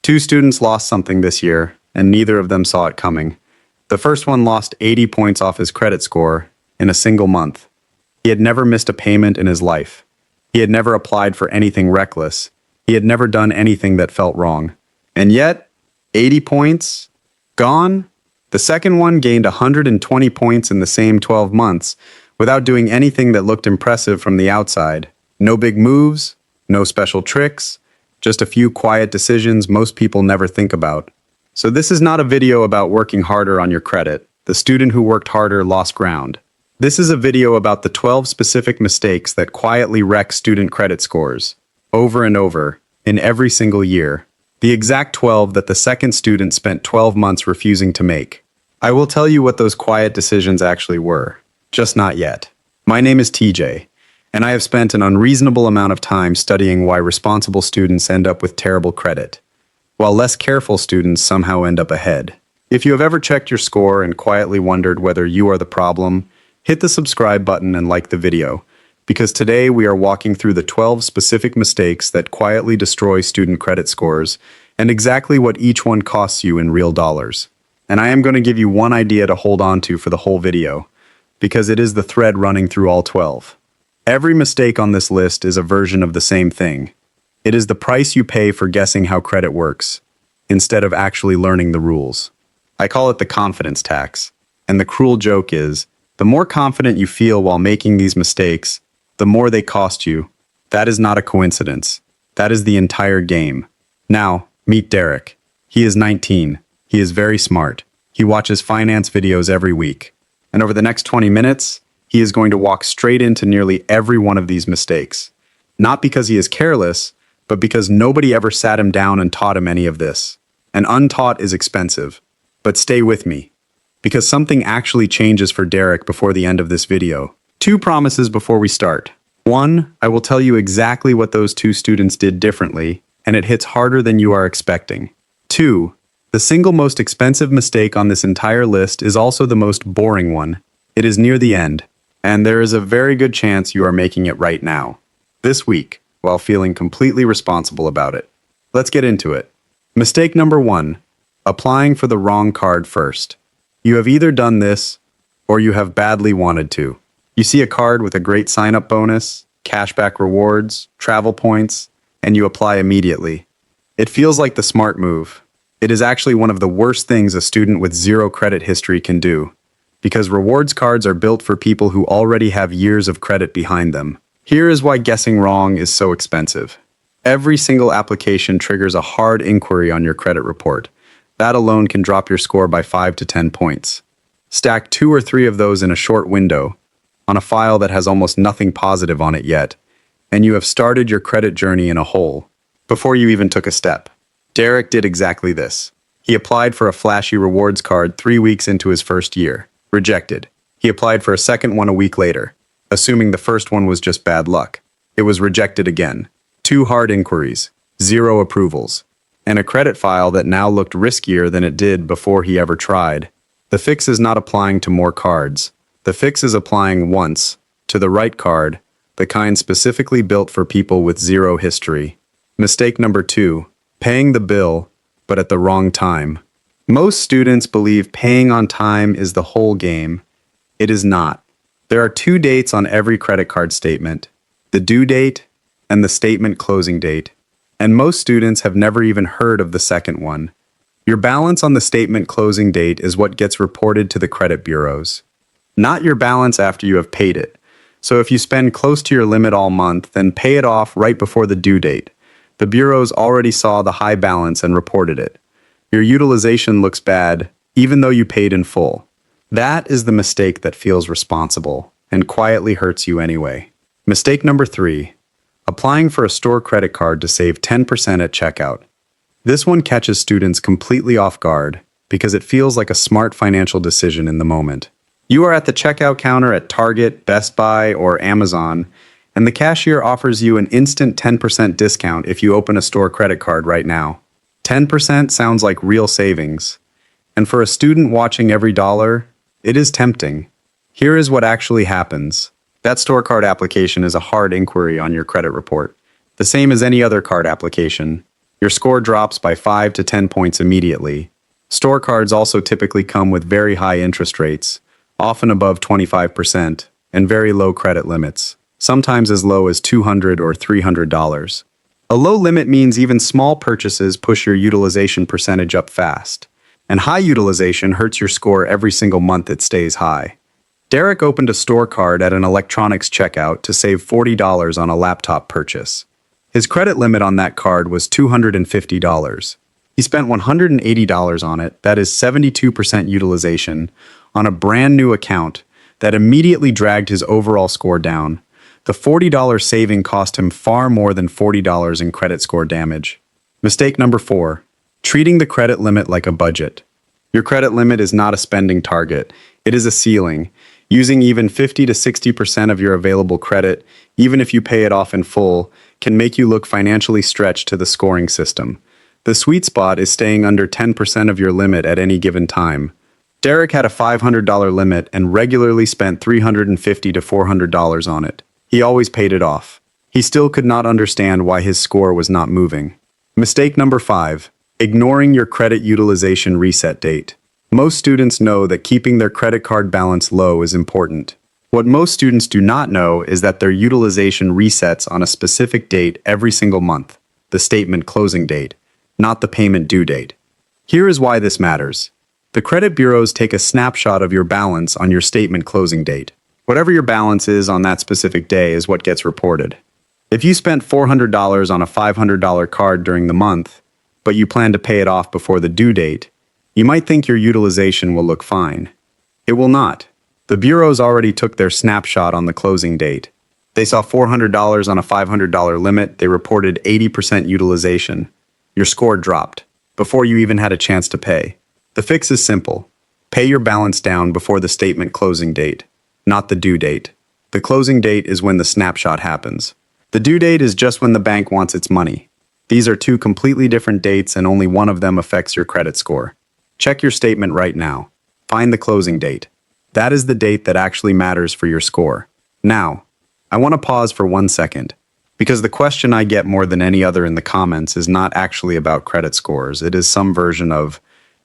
Two students lost something this year, and neither of them saw it coming. The first one lost 80 points off his credit score in a single month. He had never missed a payment in his life. He had never applied for anything reckless. He had never done anything that felt wrong. And yet, 80 points? Gone? The second one gained 120 points in the same 12 months without doing anything that looked impressive from the outside. No big moves, no special tricks, just a few quiet decisions most people never think about. So this is not a video about working harder on your credit. The student who worked harder lost ground. This is a video about the 12 specific mistakes that quietly wreck student credit scores, over and over, in every single year. The exact 12 that the second student spent 12 months refusing to make. I will tell you what those quiet decisions actually were, just not yet. My name is TJ, and I have spent an unreasonable amount of time studying why responsible students end up with terrible credit, while less careful students somehow end up ahead. If you have ever checked your score and quietly wondered whether you are the problem, hit the subscribe button and like the video, because today we are walking through the 12 specific mistakes that quietly destroy student credit scores and exactly what each one costs you in real dollars. And I am going to give you one idea to hold on to for the whole video, because it is the thread running through all 12. Every mistake on this list is a version of the same thing. It is the price you pay for guessing how credit works, instead of actually learning the rules. I call it the confidence tax. And the cruel joke is, the more confident you feel while making these mistakes, the more they cost you. That is not a coincidence. That is the entire game. Now, meet Derick. He is 19. He is very smart. He watches finance videos every week. And over the next 20 minutes, he is going to walk straight into nearly every one of these mistakes. Not because he is careless, but because nobody ever sat him down and taught him any of this. And untaught is expensive. But stay with me, because something actually changes for Derick before the end of this video. Two promises before we start. One, I will tell you exactly what those two students did differently, and it hits harder than you are expecting. Two, the single most expensive mistake on this entire list is also the most boring one. It is near the end, and there is a very good chance you are making it right now, this week, while feeling completely responsible about it. Let's get into it. Mistake number 1, applying for the wrong card first. You have either done this, or you have badly wanted to. You see a card with a great sign-up bonus, cashback rewards, travel points, and you apply immediately. It feels like the smart move. It is actually one of the worst things a student with zero credit history can do, because rewards cards are built for people who already have years of credit behind them. Here is why guessing wrong is so expensive. Every single application triggers a hard inquiry on your credit report. That alone can drop your score by 5 to 10 points. Stack 2 or 3 of those in a short window, on a file that has almost nothing positive on it yet, and you have started your credit journey in a hole, before you even took a step. Derick did exactly this. He applied for a flashy rewards card 3 weeks into his first year. Rejected. He applied for a second one a week later, assuming the first one was just bad luck. It was rejected again. 2 hard inquiries, 0 approvals, and a credit file that now looked riskier than it did before he ever tried. The fix is not applying to more cards. The fix is applying once, to the right card, the kind specifically built for people with 0 history. Mistake number 2, paying the bill, but at the wrong time. Most students believe paying on time is the whole game. It is not. There are 2 dates on every credit card statement, the due date and the statement closing date. And most students have never even heard of the second one. Your balance on the statement closing date is what gets reported to the credit bureaus, not your balance after you have paid it. So if you spend close to your limit all month, then pay it off right before the due date. The bureaus already saw the high balance and reported it. Your utilization looks bad, even though you paid in full. That is the mistake that feels responsible and quietly hurts you anyway. Mistake number 3, applying for a store credit card to save 10% at checkout. This one catches students completely off guard because it feels like a smart financial decision in the moment. You are at the checkout counter at Target, Best Buy, or Amazon, and the cashier offers you an instant 10% discount if you open a store credit card right now. 10% sounds like real savings, and for a student watching every dollar, it is tempting. Here is what actually happens. That store card application is a hard inquiry on your credit report, the same as any other card application. Your score drops by 5 to 10 points immediately. Store cards also typically come with very high interest rates, often above 25%, and very low credit limits, sometimes as low as $200 or $300. A low limit means even small purchases push your utilization percentage up fast, and high utilization hurts your score every single month it stays high. Derick opened a store card at an electronics checkout to save $40 on a laptop purchase. His credit limit on that card was $250. He spent $180 on it, that is 72% utilization, on a brand new account that immediately dragged his overall score down. The $40 saving cost him far more than $40 in credit score damage. Mistake number 4. Treating the credit limit like a budget. Your credit limit is not a spending target. It is a ceiling. Using even 50 to 60% of your available credit, even if you pay it off in full, can make you look financially stretched to the scoring system. The sweet spot is staying under 10% of your limit at any given time. Derick had a $500 limit and regularly spent $350 to $400 on it. He always paid it off. He still could not understand why his score was not moving. Mistake number 5. Ignoring your credit utilization reset date. Most students know that keeping their credit card balance low is important. What most students do not know is that their utilization resets on a specific date every single month, the statement closing date, not the payment due date. Here is why this matters. The credit bureaus take a snapshot of your balance on your statement closing date. Whatever your balance is on that specific day is what gets reported. If you spent $400 on a $500 card during the month, but you plan to pay it off before the due date, you might think your utilization will look fine. It will not. The bureaus already took their snapshot on the closing date. They saw $400 on a $500 limit, they reported 80% utilization. Your score dropped, before you even had a chance to pay. The fix is simple. Pay your balance down before the statement closing date, not the due date. The closing date is when the snapshot happens. The due date is just when the bank wants its money. These are two completely different dates and only one of them affects your credit score. Check your statement right now. Find the closing date. That is the date that actually matters for your score. Now, I want to pause for 1 second, because the question I get more than any other in the comments is not actually about credit scores. It is some version of,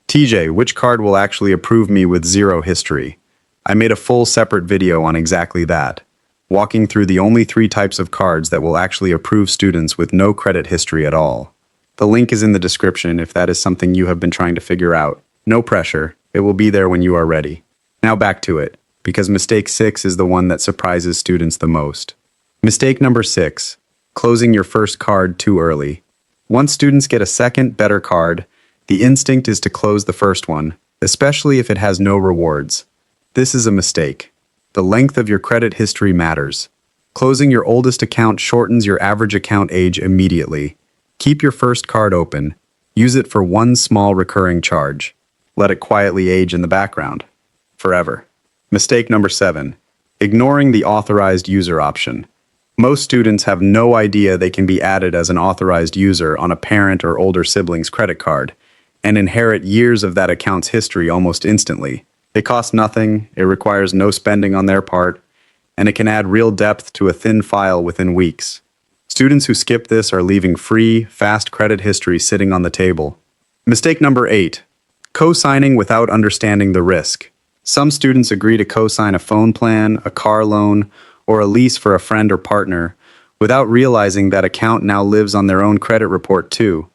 TJ, which card will actually approve me with zero history? I made a full separate video on exactly that, walking through the only 3 types of cards that will actually approve students with no credit history at all. The link is in the description if that is something you have been trying to figure out. No pressure, it will be there when you are ready. Now back to it, because mistake 6 is the one that surprises students the most. Mistake number 6, closing your first card too early. Once students get a second, better card, the instinct is to close the first one, especially if it has no rewards. This is a mistake. The length of your credit history matters. Closing your oldest account shortens your average account age immediately. Keep your first card open. Use it for one small recurring charge. Let it quietly age in the background. Forever. Mistake number 7. Ignoring the authorized user option. Most students have no idea they can be added as an authorized user on a parent or older sibling's credit card and inherit years of that account's history almost instantly. It costs nothing, it requires no spending on their part, and it can add real depth to a thin file within weeks. Students who skip this are leaving free, fast credit history sitting on the table. Mistake number 8. Co-signing without understanding the risk. Some students agree to co-sign a phone plan, a car loan, or a lease for a friend or partner without realizing that account now lives on their own credit report too.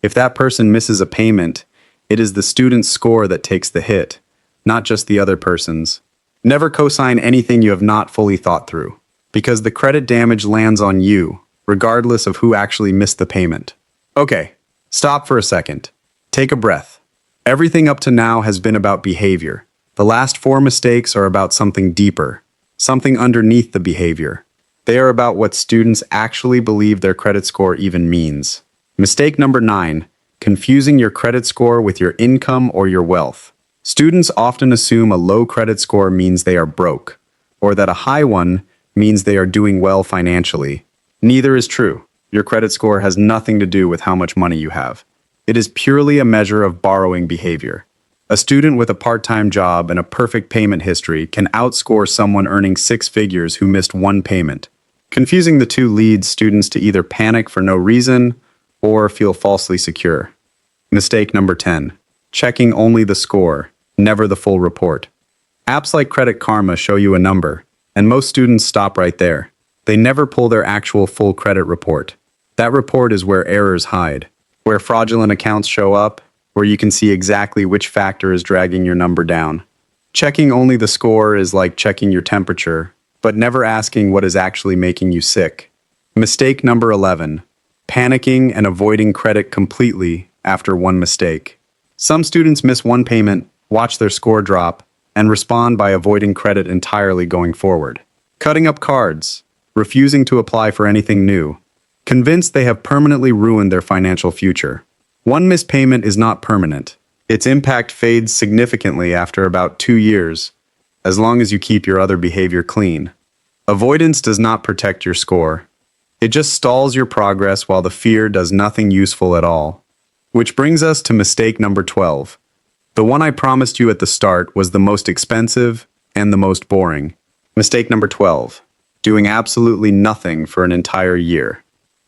If that person misses a payment, it is the student's score that takes the hit, not just the other person's. Never co-sign anything you have not fully thought through, because the credit damage lands on you, regardless of who actually missed the payment. Okay, stop for a second. Take a breath. Everything up to now has been about behavior. The last 4 mistakes are about something deeper, something underneath the behavior. They are about what students actually believe their credit score even means. Mistake number 9, confusing your credit score with your income or your wealth. Students often assume a low credit score means they are broke, or that a high one means they are doing well financially. Neither is true. Your credit score has nothing to do with how much money you have. It is purely a measure of borrowing behavior. A student with a part-time job and a perfect payment history can outscore someone earning 6 figures who missed 1 payment. Confusing the two leads students to either panic for no reason or feel falsely secure. Mistake number 10. Checking only the score, never the full report. Apps like Credit Karma show you a number, and most students stop right there. They never pull their actual full credit report. That report is where errors hide, where fraudulent accounts show up, where you can see exactly which factor is dragging your number down. Checking only the score is like checking your temperature, but never asking what is actually making you sick. Mistake number 11. Panicking and avoiding credit completely after one mistake. Some students miss one payment, watch their score drop, and respond by avoiding credit entirely going forward. Cutting up cards, refusing to apply for anything new, convinced they have permanently ruined their financial future. One missed payment is not permanent. Its impact fades significantly after about 2 years, as long as you keep your other behavior clean. Avoidance does not protect your score. It just stalls your progress while the fear does nothing useful at all. Which brings us to mistake number 12. The one I promised you at the start was the most expensive and the most boring. Mistake number 12. Doing absolutely nothing for an entire year.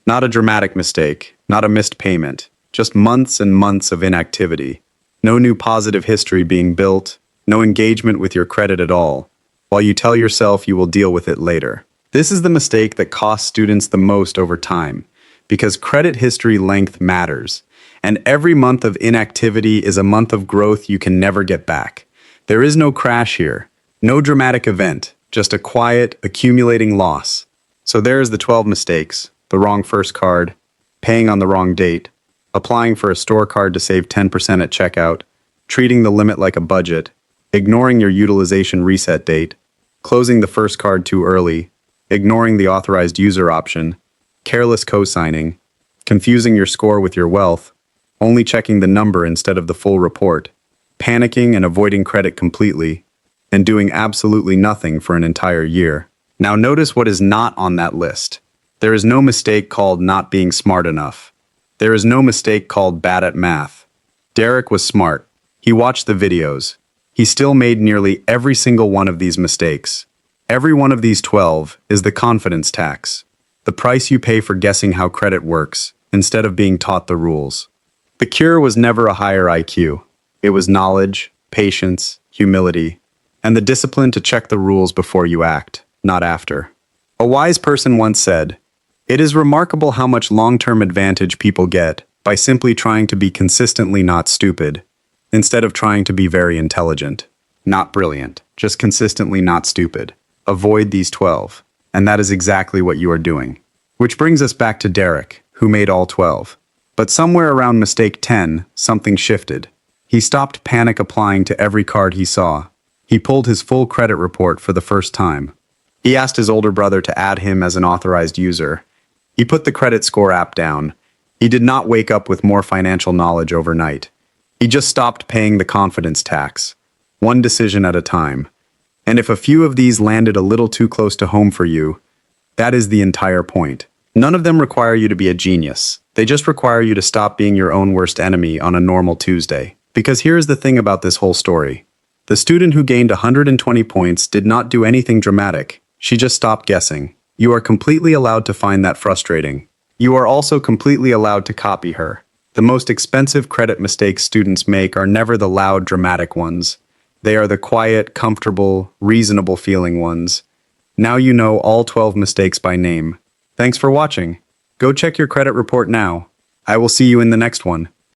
Not a dramatic mistake, not a missed payment, just months and months of inactivity. No new positive history being built, no engagement with your credit at all, while you tell yourself you will deal with it later. This is the mistake that costs students the most over time, because credit history length matters, and every month of inactivity is a month of growth you can never get back. There is no crash here, no dramatic event, just a quiet, accumulating loss. So there's the 12 mistakes: the wrong first card, paying on the wrong date, applying for a store card to save 10% at checkout, treating the limit like a budget, ignoring your utilization reset date, closing the first card too early, ignoring the authorized user option, careless co-signing, confusing your score with your wealth, only checking the number instead of the full report, panicking and avoiding credit completely, and doing absolutely nothing for an entire year. Now notice what is not on that list. There is no mistake called not being smart enough. There is no mistake called bad at math. Derick was smart. He watched the videos. He still made nearly every single one of these mistakes. Every one of these 12 is the confidence tax, the price you pay for guessing how credit works instead of being taught the rules. The cure was never a higher IQ. It was knowledge, patience, humility, and the discipline to check the rules before you act, not after. A wise person once said, "It is remarkable how much long-term advantage people get by simply trying to be consistently not stupid, instead of trying to be very intelligent. Not brilliant, just consistently not stupid. Avoid these 12. And that is exactly what you are doing. Which brings us back to Derick, who made all 12. But somewhere around mistake 10, something shifted. He stopped panic applying to every card he saw. He pulled his full credit report for the first time. He asked his older brother to add him as an authorized user. He put the credit score app down. He did not wake up with more financial knowledge overnight. He just stopped paying the confidence tax, one decision at a time. And if a few of these landed a little too close to home for you, that is the entire point. None of them require you to be a genius. They just require you to stop being your own worst enemy on a normal Tuesday. Because here's the thing about this whole story. The student who gained 120 points did not do anything dramatic. She just stopped guessing. You are completely allowed to find that frustrating. You are also completely allowed to copy her. The most expensive credit mistakes students make are never the loud, dramatic ones. They are the quiet, comfortable, reasonable feeling ones. Now you know all 12 mistakes by name. Thanks for watching. Go check your credit report now. I will see you in the next one.